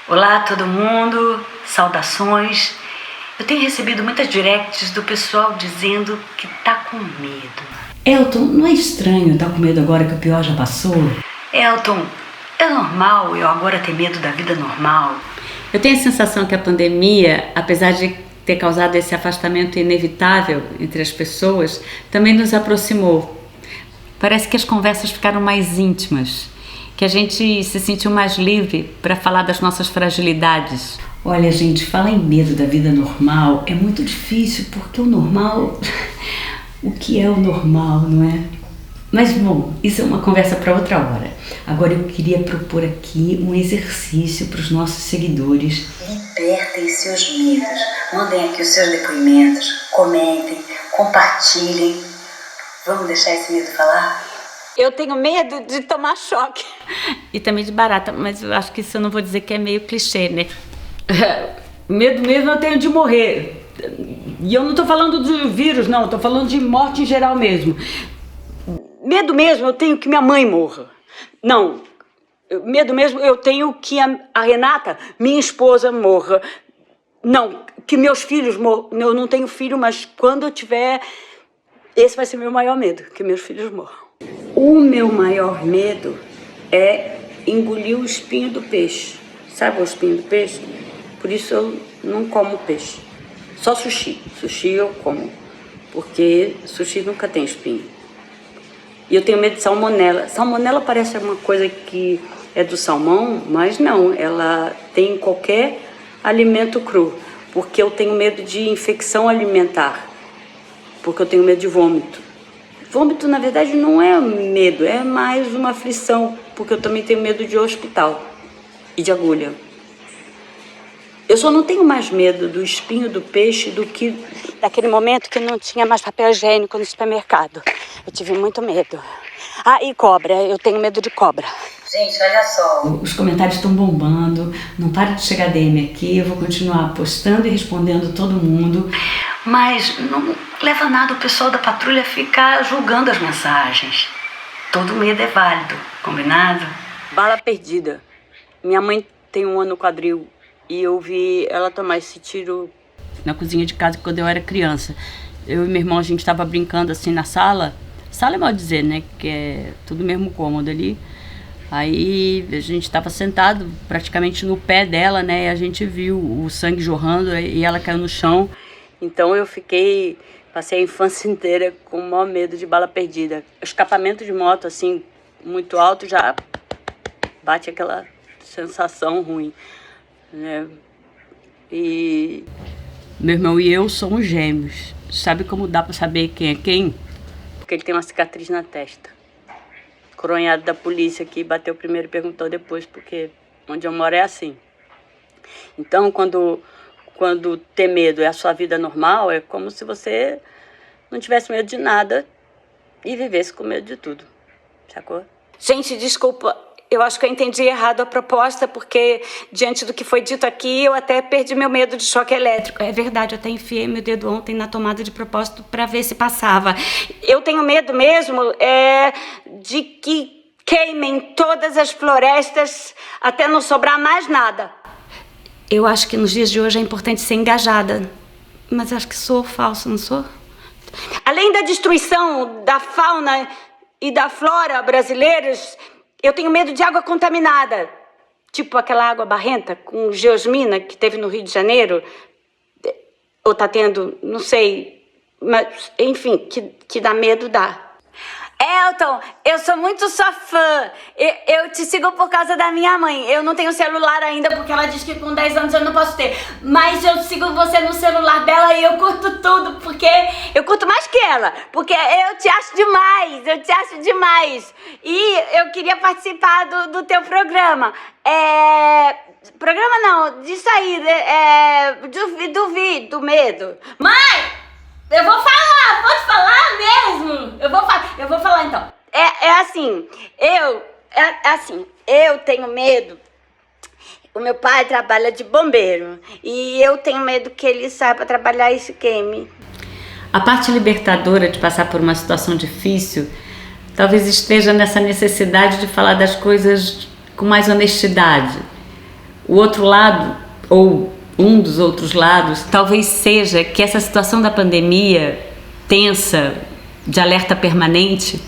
Olá todo mundo, saudações. Eu tenho recebido muitas directs do pessoal dizendo que tá com medo. Elton, não é estranho estar com medo agora que o pior já passou? Elton, é normal eu agora ter medo da vida normal? Eu tenho a sensação que a pandemia, apesar de ter causado esse afastamento inevitável entre as pessoas, também nos aproximou. Parece que as conversas ficaram mais íntimas, que a gente se sentiu mais livre para falar das nossas fragilidades. Olha, gente, falar em medo da vida normal é muito difícil, porque o normal... O que é o normal, não é? Mas, bom, isso é uma conversa para outra hora. Agora eu queria propor aqui um exercício para os nossos seguidores. Libertem seus medos, mandem aqui os seus depoimentos, comentem, compartilhem. Vamos deixar esse medo falar? Eu tenho medo de tomar choque. E também de barata, mas eu acho que isso eu não vou dizer que é meio clichê, né? Medo mesmo eu tenho de morrer. E eu não tô falando de vírus, não. Eu tô falando de morte em geral mesmo. Medo mesmo eu tenho que minha mãe morra. Não, medo mesmo eu tenho que a Renata, minha esposa, morra. Não, que meus filhos morram. Eu não tenho filho, mas quando eu tiver... Esse vai ser meu maior medo, que meus filhos morram. O meu maior medo é engolir o espinho do peixe. Sabe o espinho do peixe? Por isso eu não como peixe. Só sushi. Sushi eu como. Porque sushi nunca tem espinho. E eu tenho medo de salmonela. Salmonela parece uma coisa que é do salmão, mas não. Ela tem em qualquer alimento cru. Porque eu tenho medo de infecção alimentar. Porque eu tenho medo de vômito. Vômito, na verdade, não é medo, é mais uma aflição, porque eu também tenho medo de hospital e de agulha. Eu só não tenho mais medo do espinho do peixe do que daquele momento que não tinha mais papel higiênico no supermercado. Eu tive muito medo. Ah, e cobra, eu tenho medo de cobra. Gente, olha só. Os comentários estão bombando, não para de chegar DM aqui, eu vou continuar postando e respondendo todo mundo. Mas não leva nada o pessoal da patrulha ficar julgando as mensagens. Todo medo é válido, combinado? Bala perdida. Minha mãe tem um ano no quadril e eu vi ela tomar esse tiro Na cozinha de casa, quando eu era criança. Eu e meu irmão, a gente estava brincando assim na sala. Sala é mal dizer, né? Que é tudo mesmo cômodo ali. Aí a gente estava sentado praticamente no pé dela, né? E a gente viu o sangue jorrando e ela caiu no chão. Então eu passei a infância inteira com o maior medo de bala perdida. Escapamento de moto, assim, muito alto, já bate aquela sensação ruim, né? E meu irmão e eu somos gêmeos. Sabe como dá para saber quem é quem? Porque ele tem uma cicatriz na testa. Coronhado da polícia aqui, bateu primeiro e perguntou depois, porque onde eu moro é assim. Então, quando ter medo é a sua vida normal, é como se você não tivesse medo de nada e vivesse com medo de tudo, sacou? Gente, desculpa, eu acho que eu entendi errado a proposta, porque diante do que foi dito aqui, eu até perdi meu medo de choque elétrico. É verdade, eu até enfiei meu dedo ontem na tomada de propósito para ver se passava. Eu tenho medo mesmo de que queimem todas as florestas até não sobrar mais nada. Eu acho que nos dias de hoje é importante ser engajada, mas acho que sou falsa, não sou? Além da destruição da fauna e da flora brasileiras, eu tenho medo de água contaminada. Tipo aquela água barrenta com geosmina que teve no Rio de Janeiro. Ou tá tendo, não sei, mas enfim, que dá medo, dá. Elton, eu sou muito sua fã. Eu te sigo por causa da minha mãe. Eu não tenho celular ainda porque ela diz que com 10 anos eu não posso ter. Mas eu sigo você no celular dela e eu curto tudo, porque eu curto mais que ela. Porque eu te acho demais, eu te acho demais. E eu queria participar do teu programa. Programa não, disso aí, do medo. Mãe! Eu vou falar, pode falar mesmo? Eu vou falar então. Eu tenho medo. O meu pai trabalha de bombeiro e eu tenho medo que ele saiba trabalhar e se queime. A parte libertadora de passar por uma situação difícil talvez esteja nessa necessidade de falar das coisas com mais honestidade. O outro lado, ou um dos outros lados, talvez seja que essa situação da pandemia tensa, de alerta permanente,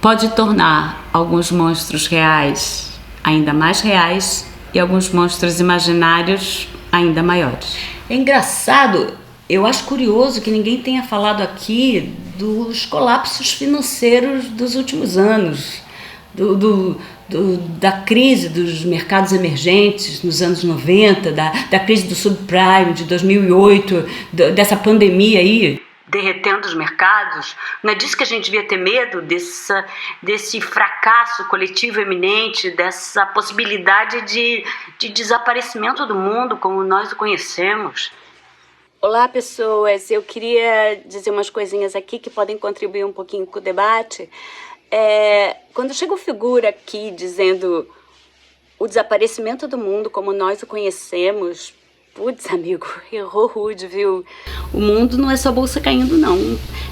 pode tornar alguns monstros reais ainda mais reais e alguns monstros imaginários ainda maiores. É engraçado, eu acho curioso que ninguém tenha falado aqui dos colapsos financeiros dos últimos anos, da crise dos mercados emergentes nos anos 90, da crise do subprime de 2008, dessa pandemia aí, derretendo os mercados. Não é disso que a gente devia ter medo, desse fracasso coletivo eminente, dessa possibilidade de desaparecimento do mundo como nós o conhecemos. Olá, pessoas. Eu queria dizer umas coisinhas aqui que podem contribuir um pouquinho com o debate. Quando chega uma figura aqui dizendo o desaparecimento do mundo como nós o conhecemos, putz, amigo, errou rude, viu? O mundo não é só bolsa caindo, não.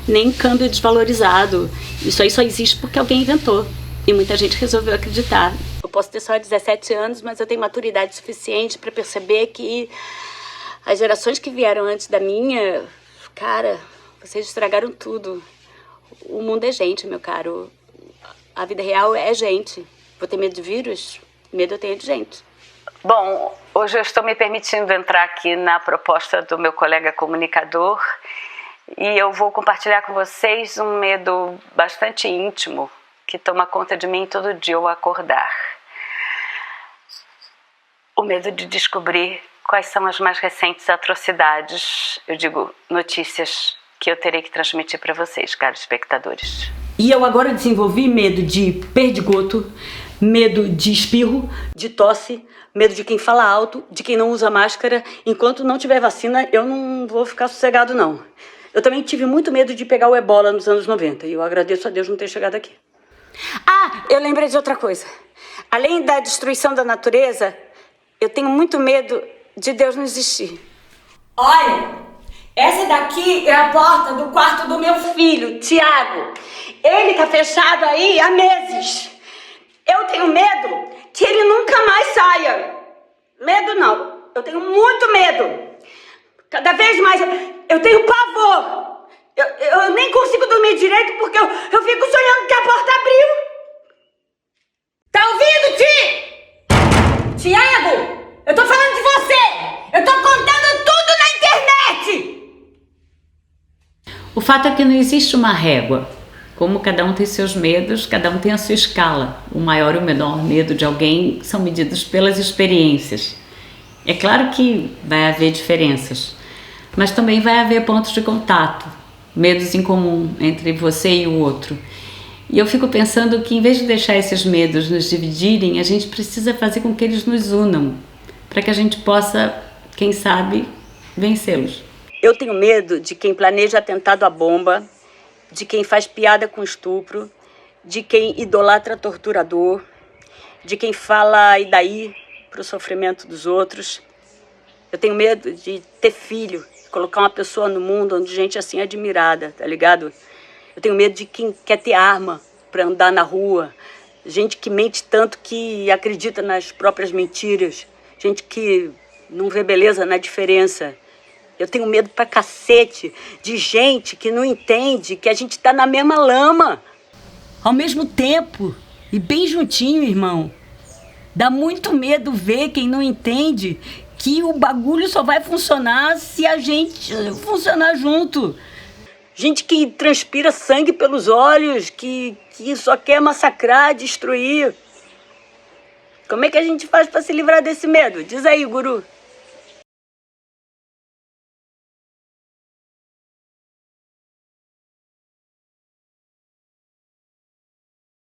Nem câmbio desvalorizado. Isso aí só existe porque alguém inventou. E muita gente resolveu acreditar. Eu posso ter só 17 anos, mas eu tenho maturidade suficiente para perceber que as gerações que vieram antes da minha, cara, vocês estragaram tudo. O mundo é gente, meu caro. A vida real é gente. Vou ter medo de vírus? Medo eu tenho de gente. Bom, hoje eu estou me permitindo entrar aqui na proposta do meu colega comunicador e eu vou compartilhar com vocês um medo bastante íntimo que toma conta de mim todo dia ao acordar. O medo de descobrir quais são as mais recentes atrocidades, eu digo notícias, que eu terei que transmitir para vocês, caros espectadores. E eu agora desenvolvi medo de perdigoto, medo de espirro, de tosse, medo de quem fala alto, de quem não usa máscara. Enquanto não tiver vacina, eu não vou ficar sossegado, não. Eu também tive muito medo de pegar o ebola nos anos 90 e eu agradeço a Deus não ter chegado aqui. Ah, eu lembrei de outra coisa. Além da destruição da natureza, eu tenho muito medo de Deus não existir. Olha, essa daqui é a porta do quarto do meu filho, Tiago. Ele tá fechado aí há meses. Eu tenho medo que ele nunca mais saia. Medo não, eu tenho muito medo. Cada vez mais, eu tenho pavor. Eu nem consigo dormir direito porque eu fico sonhando que a porta abriu. Tá ouvindo, Ti? Tiago, eu tô falando de você. Eu tô contando tudo na internet. O fato é que não existe uma régua. Como cada um tem seus medos, cada um tem a sua escala. O maior e o menor medo de alguém são medidos pelas experiências. É claro que vai haver diferenças, mas também vai haver pontos de contato, medos em comum entre você e o outro. E eu fico pensando que, em vez de deixar esses medos nos dividirem, a gente precisa fazer com que eles nos unam, para que a gente possa, quem sabe, vencê-los. Eu tenho medo de quem planeja atentado à bomba, de quem faz piada com estupro, de quem idolatra torturador, de quem fala e daí pro sofrimento dos outros. Eu tenho medo de ter filho, colocar uma pessoa no mundo onde gente assim é admirada, tá ligado? Eu tenho medo de quem quer ter arma para andar na rua, gente que mente tanto que acredita nas próprias mentiras, gente que não vê beleza na diferença. Eu tenho medo pra cacete de gente que não entende que a gente tá na mesma lama. Ao mesmo tempo, e bem juntinho, irmão. Dá muito medo ver quem não entende que o bagulho só vai funcionar se a gente funcionar junto. Gente que transpira sangue pelos olhos, que só quer massacrar, destruir. Como é que a gente faz pra se livrar desse medo? Diz aí, guru.